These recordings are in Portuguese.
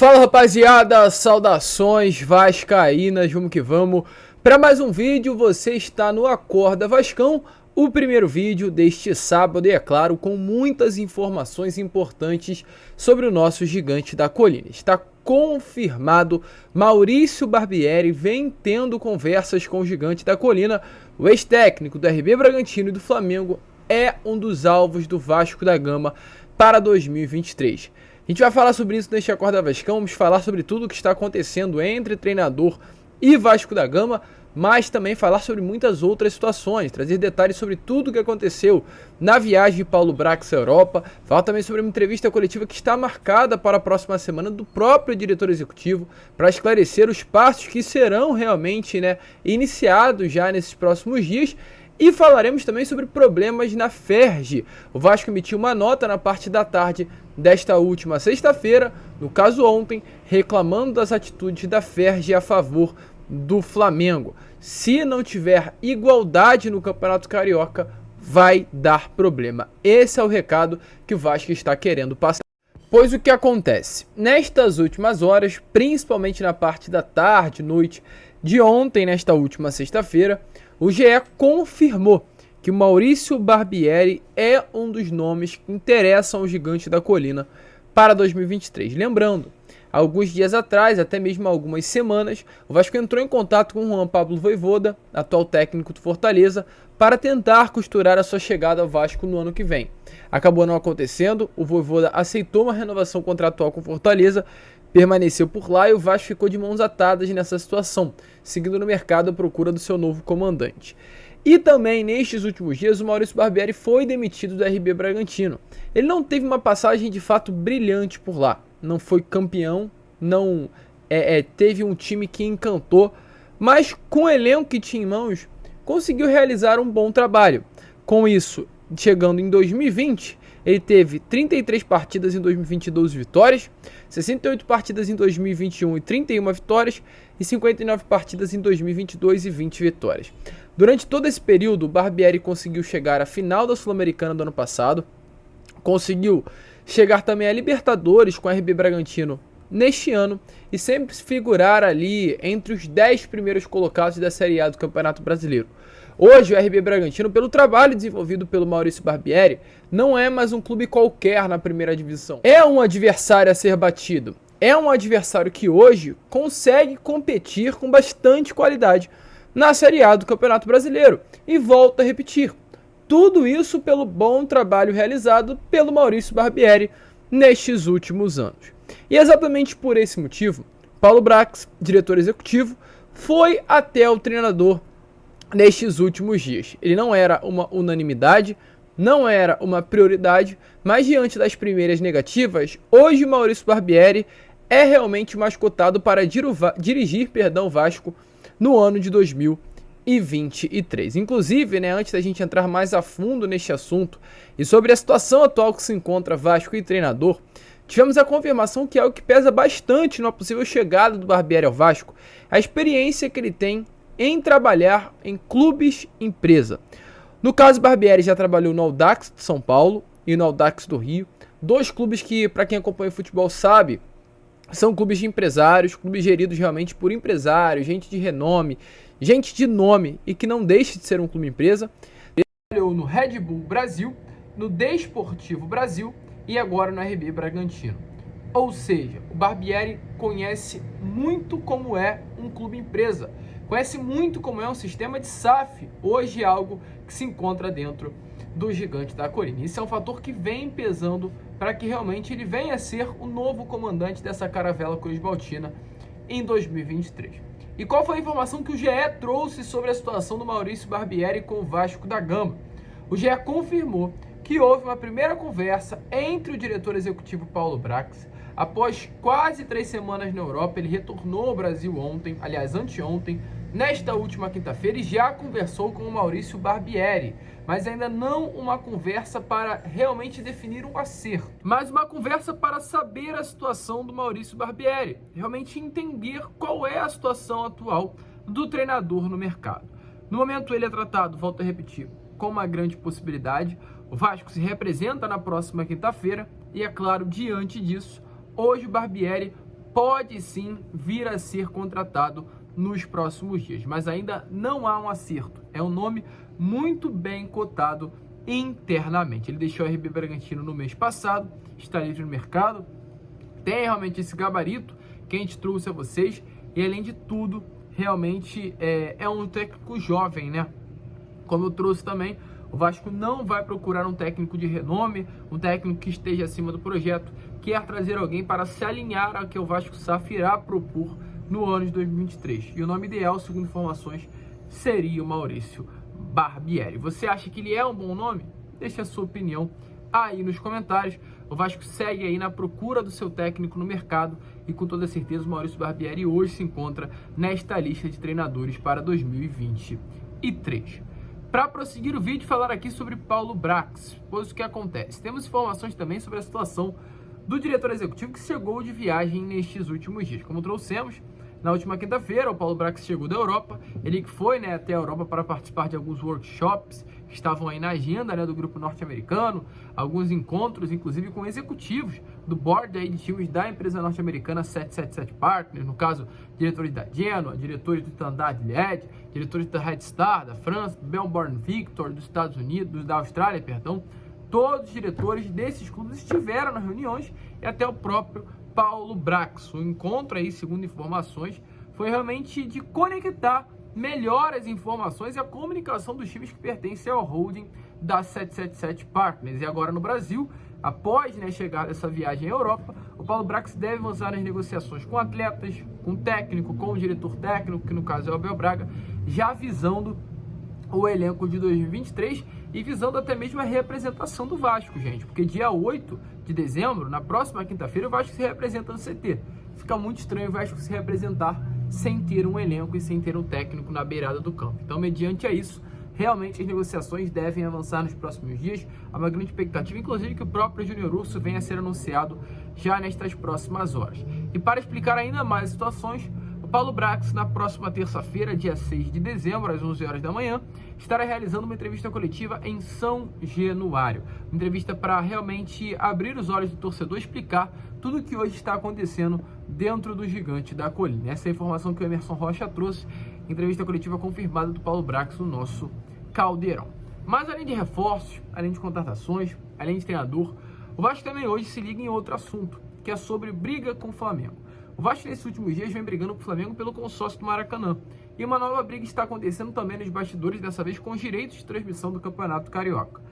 Fala rapaziada, saudações vascaínas, vamos que vamos. Para mais um vídeo, você está no Acorda Vascão, o primeiro vídeo deste sábado e é claro, com muitas informações importantes sobre o nosso gigante da colina. Está confirmado, Maurício Barbieri vem tendo conversas com o gigante da colina. O ex-técnico do RB Bragantino e do Flamengo é um dos alvos do Vasco da Gama para 2023. A gente vai falar sobre isso neste Acorda Vascão, vamos falar sobre tudo o que está acontecendo entre treinador e Vasco da Gama, mas também falar sobre muitas outras situações, trazer detalhes sobre tudo o que aconteceu na viagem de Paulo Brax à Europa, falar também sobre uma entrevista coletiva que está marcada para a próxima semana do próprio diretor executivo, para esclarecer os passos que serão realmente iniciados já nesses próximos dias. E falaremos também sobre problemas na Ferg. O Vasco emitiu uma nota na parte da tarde desta última sexta-feira, no caso ontem, reclamando das atitudes da Ferg a favor do Flamengo. Se não tiver igualdade no Campeonato Carioca, vai dar problema. Esse é o recado que o Vasco está querendo passar. Pois o que acontece? Nestas últimas horas, principalmente na parte da tarde, noite de ontem, nesta última sexta-feira, o GE confirmou que o Maurício Barbieri é um dos nomes que interessam ao gigante da colina para 2023. Lembrando, alguns dias atrás, até mesmo algumas semanas, o Vasco entrou em contato com o Juan Pablo Vojvoda, atual técnico do Fortaleza, para tentar costurar a sua chegada ao Vasco no ano que vem. Acabou não acontecendo, o Vojvoda aceitou uma renovação contratual com o Fortaleza, permaneceu por lá e o Vasco ficou de mãos atadas nessa situação, seguindo no mercado à procura do seu novo comandante. E também, nestes últimos dias, o Maurício Barbieri foi demitido do RB Bragantino. Ele não teve uma passagem de fato brilhante por lá, não foi campeão, não teve um time que encantou, mas com o elenco que tinha em mãos, conseguiu realizar um bom trabalho. Com isso, chegando em 2020, ele teve 33 partidas em 2020 e 12 vitórias, 68 partidas em 2021 e 31 vitórias, e 59 partidas em 2022 e 20 vitórias. Durante todo esse período, o Barbieri conseguiu chegar à final da Sul-Americana do ano passado, conseguiu chegar também à Libertadores com a RB Bragantino neste ano, e sempre figurar ali entre os 10 primeiros colocados da Série A do Campeonato Brasileiro. Hoje o RB Bragantino, pelo trabalho desenvolvido pelo Maurício Barbieri, não é mais um clube qualquer na primeira divisão. É um adversário a ser batido. É um adversário que hoje consegue competir com bastante qualidade na Série A do Campeonato Brasileiro. E volto a repetir, tudo isso pelo bom trabalho realizado pelo Maurício Barbieri nestes últimos anos. E exatamente por esse motivo, Paulo Brax, diretor executivo, foi até o treinador nestes últimos dias. Ele não era uma unanimidade, não era uma prioridade, mas diante das primeiras negativas, hoje Maurício Barbieri é realmente mascotado para dirigir o Vasco no ano de 2023. Inclusive, antes da gente entrar mais a fundo neste assunto e sobre a situação atual que se encontra Vasco e treinador, tivemos a confirmação que é algo que pesa bastante na possível chegada do Barbieri ao Vasco, a experiência que ele tem em trabalhar em clubes empresa. No caso, Barbieri já trabalhou no Audax de São Paulo e no Audax do Rio, dois clubes que, para quem acompanha o futebol sabe, são clubes de empresários, clubes geridos realmente por empresários, gente de renome, gente de nome e que não deixa de ser um clube empresa. Ele trabalhou no Red Bull Brasil, no Desportivo Brasil e agora no RB Bragantino. Ou seja, o Barbieri conhece muito como é um clube empresa, conhece muito como é um sistema de SAF, hoje é algo que se encontra dentro do gigante da colina. Isso é um fator que vem pesando para que realmente ele venha a ser o novo comandante dessa caravela cruzmaltina em 2023. E qual foi a informação que o GE trouxe sobre a situação do Maurício Barbieri com o Vasco da Gama? O GE confirmou que houve uma primeira conversa entre o diretor executivo Paulo Brax. Após quase 3 semanas na Europa, ele retornou ao Brasil ontem, aliás, anteontem, nesta última quinta-feira, e já conversou com o Maurício Barbieri, mas ainda não uma conversa para realmente definir um acerto, mas uma conversa para saber a situação do Maurício Barbieri, realmente entender qual é a situação atual do treinador no mercado. No momento ele é tratado, volto a repetir, com uma grande possibilidade. O Vasco se representa na próxima quinta-feira e, é claro, diante disso, hoje o Barbieri pode sim vir a ser contratado nos próximos dias, mas ainda não há um acerto. É um nome muito bem cotado internamente. Ele deixou o RB Bragantino no mês passado, está livre no mercado, tem realmente esse gabarito que a gente trouxe a vocês e, além de tudo, realmente é um técnico jovem, né? Como eu trouxe também, o Vasco não vai procurar um técnico de renome, um técnico que esteja acima do projeto, quer trazer alguém para se alinhar ao que o Vasco SAF irá propor no ano de 2023. E o nome ideal, segundo informações, seria o Maurício Barbieri. Você acha que ele é um bom nome? Deixe a sua opinião aí nos comentários. O Vasco segue aí na procura do seu técnico no mercado e com toda certeza o Maurício Barbieri hoje se encontra nesta lista de treinadores para 2023. Para prosseguir o vídeo, falar aqui sobre Paulo Brax, pois o que acontece? Temos informações também sobre a situação do diretor executivo que chegou de viagem nestes últimos dias. Como trouxemos, na última quinta-feira, o Paulo Brax chegou da Europa, ele que foi até a Europa para participar de alguns workshops que estavam aí na agenda do grupo norte-americano, alguns encontros, inclusive com executivos do board aí de times da empresa norte-americana 777 Partners, no caso, diretores da Genoa, diretores do Standard Liège, diretores da Red Star, da França, do Melbourne Victor, dos Estados Unidos, da Austrália, perdão. Todos os diretores desses clubes estiveram nas reuniões e até o próprio Paulo Brax. O encontro aí, segundo informações, foi realmente de conectar melhor as informações e a comunicação dos times que pertencem ao holding da 777 Partners. E agora no Brasil, após chegar dessa viagem à Europa, o Paulo Brax deve avançar nas negociações com atletas, com técnico, com o diretor técnico, que no caso é o Abel Braga, já visando o elenco de 2023 e visando até mesmo a representação do Vasco, gente, porque dia 8 de dezembro, na próxima quinta-feira, o Vasco se representa no CT. Fica muito estranho o Vasco se representar sem ter um elenco e sem ter um técnico na beirada do campo. Então, mediante a isso, realmente as negociações devem avançar nos próximos dias. Há uma grande expectativa, inclusive, que o próprio Júnior Urso venha a ser anunciado já nestas próximas horas. E para explicar ainda mais as situações, Paulo Brax, na próxima terça-feira, dia 6 de dezembro, às 11 horas da manhã, estará realizando uma entrevista coletiva em São Januário. Uma entrevista para realmente abrir os olhos do torcedor e explicar tudo o que hoje está acontecendo dentro do Gigante da Colina. Essa é a informação que o Emerson Rocha trouxe, entrevista coletiva confirmada do Paulo Brax no nosso Caldeirão. Mas além de reforços, além de contratações, além de treinador, o Vasco também hoje se liga em outro assunto, que é sobre briga com o Flamengo. O Vasco nesses últimos dias vem brigando com o Flamengo pelo consórcio do Maracanã. E uma nova briga está acontecendo também nos bastidores, dessa vez com os direitos de transmissão do Campeonato Carioca.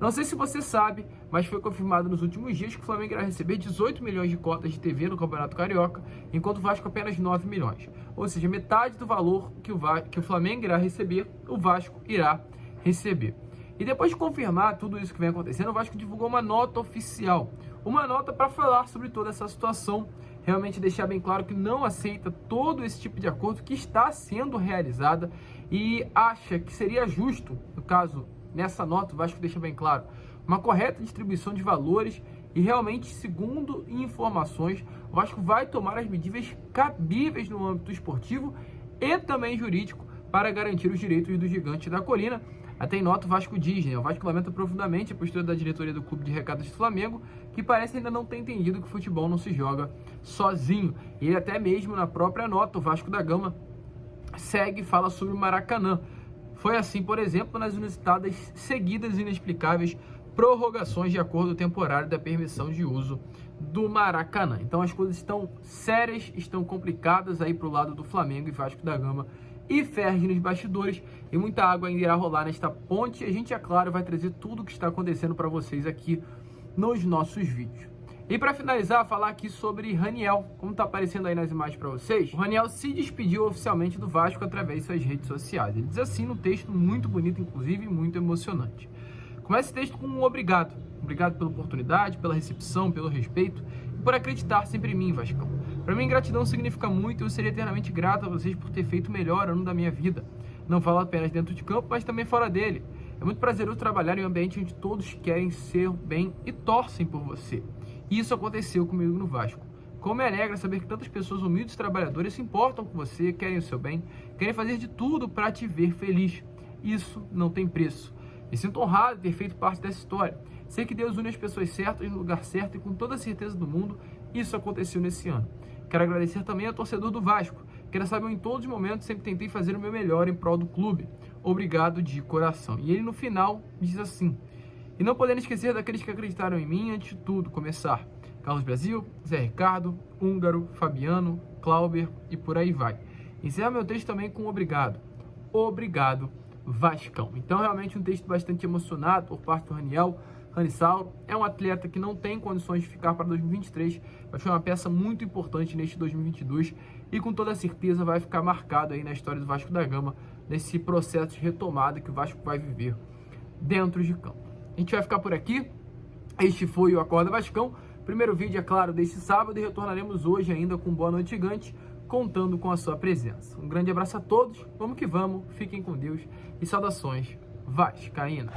Não sei se você sabe, mas foi confirmado nos últimos dias que o Flamengo irá receber 18 milhões de cotas de TV no Campeonato Carioca, enquanto o Vasco apenas 9 milhões. Ou seja, metade do valor que o Flamengo irá receber, o Vasco irá receber. E depois de confirmar tudo isso que vem acontecendo, o Vasco divulgou uma nota oficial. Uma nota para falar sobre toda essa situação, realmente deixar bem claro que não aceita todo esse tipo de acordo que está sendo realizada e acha que seria justo, no caso, nessa nota, o Vasco deixa bem claro, uma correta distribuição de valores e realmente, segundo informações, o Vasco vai tomar as medidas cabíveis no âmbito esportivo e também jurídico para garantir os direitos do Gigante da Colina. Até em nota o Vasco diz, o Vasco lamenta profundamente a postura da diretoria do Clube de Regatas do Flamengo, que parece ainda não ter entendido que o futebol não se joga sozinho. E ele até mesmo na própria nota, o Vasco da Gama segue e fala sobre o Maracanã. Foi assim, por exemplo, nas inusitadas, seguidas e inexplicáveis prorrogações de acordo temporário da permissão de uso do Maracanã. Então as coisas estão sérias, estão complicadas aí para o lado do Flamengo e Vasco da Gama e Ferg nos bastidores, e muita água ainda irá rolar nesta ponte. A gente, é claro, vai trazer tudo o que está acontecendo para vocês aqui nos nossos vídeos. E para finalizar, falar aqui sobre Raniel, como está aparecendo aí nas imagens para vocês. O Raniel se despediu oficialmente do Vasco através de suas redes sociais. Ele diz assim no texto, muito bonito, inclusive, e muito emocionante. Começa esse texto com um obrigado. Obrigado pela oportunidade, pela recepção, pelo respeito e por acreditar sempre em mim, Vascão. Para mim, gratidão significa muito e eu seria eternamente grato a vocês por ter feito o melhor ano da minha vida. Não falo apenas dentro de campo, mas também fora dele. É muito prazeroso trabalhar em um ambiente onde todos querem ser bem e torcem por você. E isso aconteceu comigo no Vasco. Como me alegra saber que tantas pessoas humildes e trabalhadoras se importam com você, querem o seu bem, querem fazer de tudo para te ver feliz. Isso não tem preço. Me sinto honrado de ter feito parte dessa história. Sei que Deus une as pessoas certas no lugar certo e com toda a certeza do mundo, isso aconteceu nesse ano. Quero agradecer também ao torcedor do Vasco. Quero saber, em todos os momentos, sempre tentei fazer o meu melhor em prol do clube. Obrigado de coração. E ele, no final, diz assim: e não podendo esquecer daqueles que acreditaram em mim antes de tudo começar. Carlos Brasil, Zé Ricardo, Húngaro, Fabiano, Clauber e por aí vai. Encerro meu texto também com obrigado. Obrigado, Vascão. Então, realmente um texto bastante emocionado por parte do Raniel. Ranisauro é um atleta que não tem condições de ficar para 2023, mas foi uma peça muito importante neste 2022 e com toda certeza vai ficar marcado aí na história do Vasco da Gama, nesse processo de retomada que o Vasco vai viver dentro de campo. A gente vai ficar por aqui. Este foi o Acorda Vascão. Primeiro vídeo, é claro, deste sábado, e retornaremos hoje ainda com Boa Noite Gigante, contando com a sua presença. Um grande abraço a todos, vamos que vamos, fiquem com Deus e saudações vascaínas.